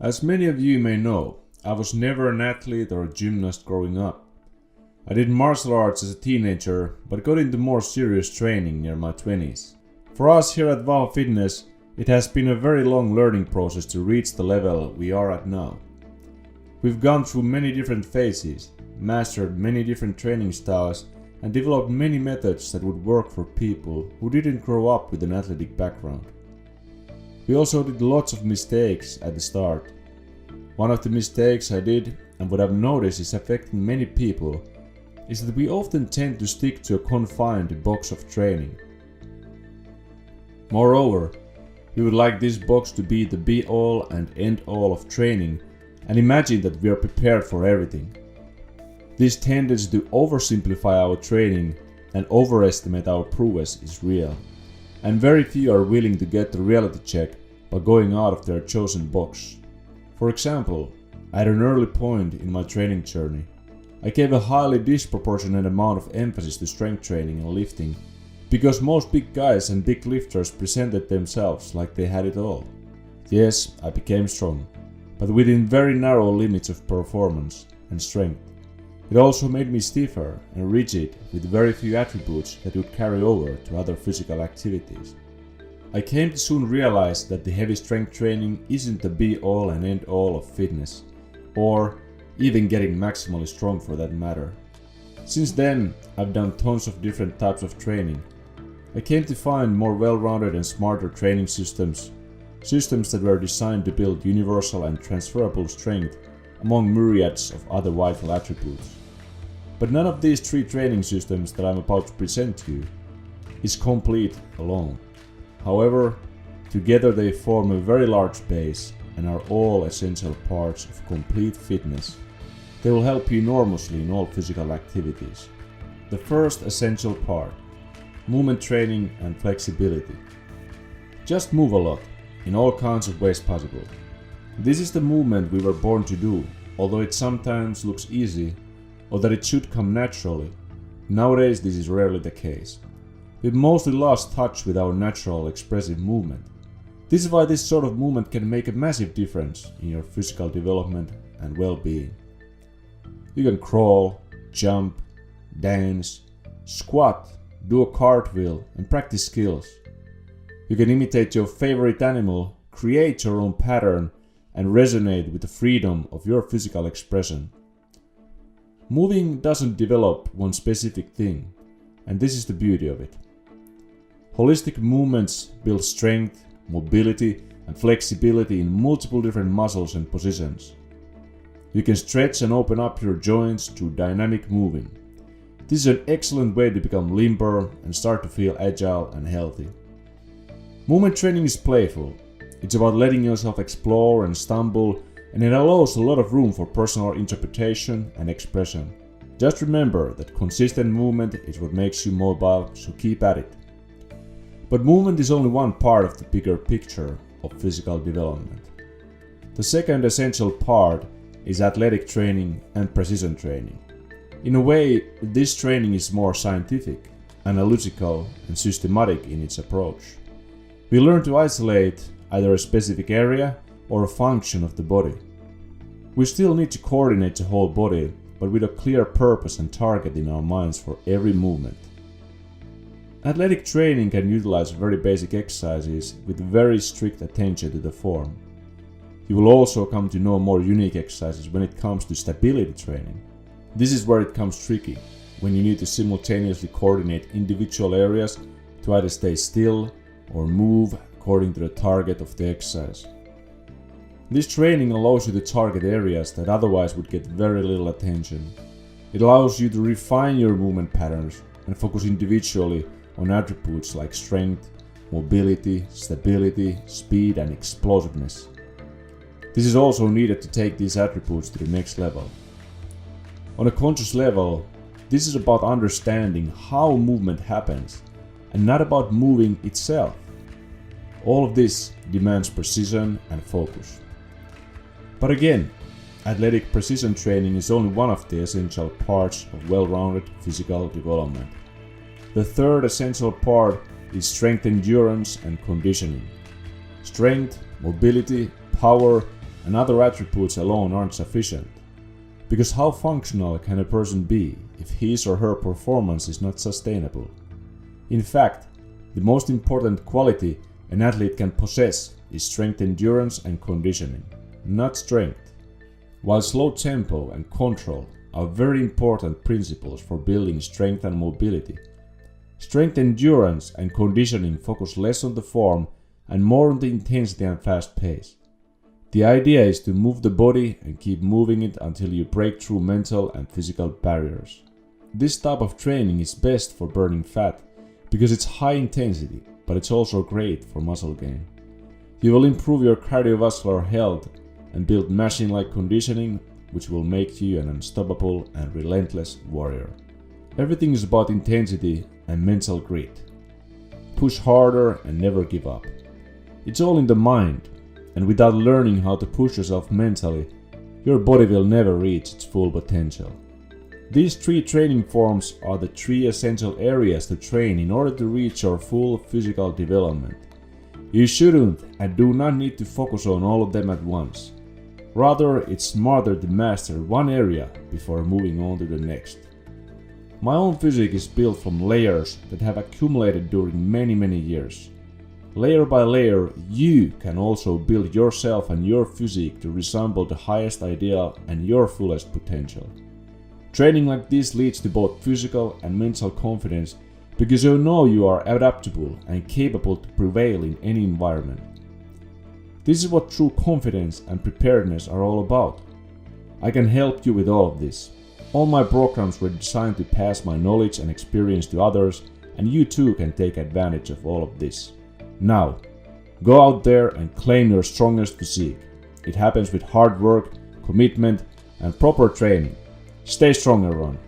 As many of you may know, I was never an athlete or a gymnast growing up. I did martial arts as a teenager, but got into more serious training near my 20s. For us here at VAHVA Fitness, it has been a very long learning process to reach the level we are at now. We've gone through many different phases, mastered many different training styles, and developed many methods that would work for people who didn't grow up with an athletic background. We also did lots of mistakes at the start. One of the mistakes I did, and what I've noticed is affecting many people, is that we often tend to stick to a confined box of training. Moreover, we would like this box to be the be-all and end-all of training and imagine that we are prepared for everything. This tendency to oversimplify our training and overestimate our prowess is real, and very few are willing to get the reality check by going out of their chosen box. For example, at an early point in my training journey, I gave a highly disproportionate amount of emphasis to strength training and lifting because most big guys and big lifters presented themselves like they had it all. Yes, I became strong, but within very narrow limits of performance and strength. It also made me stiffer and rigid with very few attributes that would carry over to other physical activities. I came to soon realize that the heavy strength training isn't the be-all and end-all of fitness, or even getting maximally strong for that matter. Since then, I've done tons of different types of training. I came to find more well-rounded and smarter training systems that were designed to build universal and transferable strength among myriads of other vital attributes. But none of these three training systems that I'm about to present to you is complete alone. However, together they form a very large base and are all essential parts of complete fitness. They will help you enormously in all physical activities. The first essential part: movement training and flexibility. Just move a lot, in all kinds of ways possible. This is the movement we were born to do, although it sometimes looks easy, or that it should come naturally. Nowadays this is rarely the case. We've mostly lost touch with our natural expressive movement. This is why this sort of movement can make a massive difference in your physical development and well-being. You can crawl, jump, dance, squat, do a cartwheel and practice skills. You can imitate your favorite animal, create your own pattern, and resonate with the freedom of your physical expression. Moving doesn't develop one specific thing, and this is the beauty of it. Holistic movements build strength, mobility, and flexibility in multiple different muscles and positions. You can stretch and open up your joints through dynamic moving. This is an excellent way to become limber and start to feel agile and healthy. Movement training is playful. It's about letting yourself explore and stumble, and it allows a lot of room for personal interpretation and expression. Just remember that consistent movement is what makes you mobile, so keep at it. But movement is only one part of the bigger picture of physical development. The second essential part is athletic training and precision training. In a way, this training is more scientific, analytical, and systematic in its approach. We learn to isolate either a specific area or a function of the body. We still need to coordinate the whole body, but with a clear purpose and target in our minds for every movement. Athletic training can utilize very basic exercises with very strict attention to the form. You will also come to know more unique exercises when it comes to stability training. This is where it comes tricky, when you need to simultaneously coordinate individual areas to either stay still or move according to the target of the exercise. This training allows you to target areas that otherwise would get very little attention. It allows you to refine your movement patterns and focus individually on attributes like strength, mobility, stability, speed, and explosiveness. This is also needed to take these attributes to the next level. On a conscious level, this is about understanding how movement happens and not about moving itself. All of this demands precision and focus. But again, athletic precision training is only one of the essential parts of well-rounded physical development. The third essential part is strength endurance and conditioning. Strength, mobility, power, and other attributes alone aren't sufficient. Because how functional can a person be if his or her performance is not sustainable? In fact, the most important quality an athlete can possess is strength, endurance and conditioning, not strength. While slow tempo and control are very important principles for building strength and mobility, strength, endurance and conditioning focus less on the form and more on the intensity and fast pace. The idea is to move the body and keep moving it until you break through mental and physical barriers. This type of training is best for burning fat because it's high intensity, but it's also great for muscle gain. You will improve your cardiovascular health and build machine-like conditioning, which will make you an unstoppable and relentless warrior. Everything is about intensity and mental grit. Push harder and never give up. It's all in the mind, and without learning how to push yourself mentally, your body will never reach its full potential. These 3 training forms are the 3 essential areas to train in order to reach your full physical development. You shouldn't and do not need to focus on all of them at once. Rather, it's smarter to master one area before moving on to the next. My own physique is built from layers that have accumulated during many years. Layer by layer, you can also build yourself and your physique to resemble the highest ideal and your fullest potential. Training like this leads to both physical and mental confidence because you know you are adaptable and capable to prevail in any environment. This is what true confidence and preparedness are all about. I can help you with all of this. All my programs were designed to pass my knowledge and experience to others, and you too can take advantage of all of this. Now, go out there and claim your strongest physique. It happens with hard work, commitment, and proper training. Stay strong, everyone.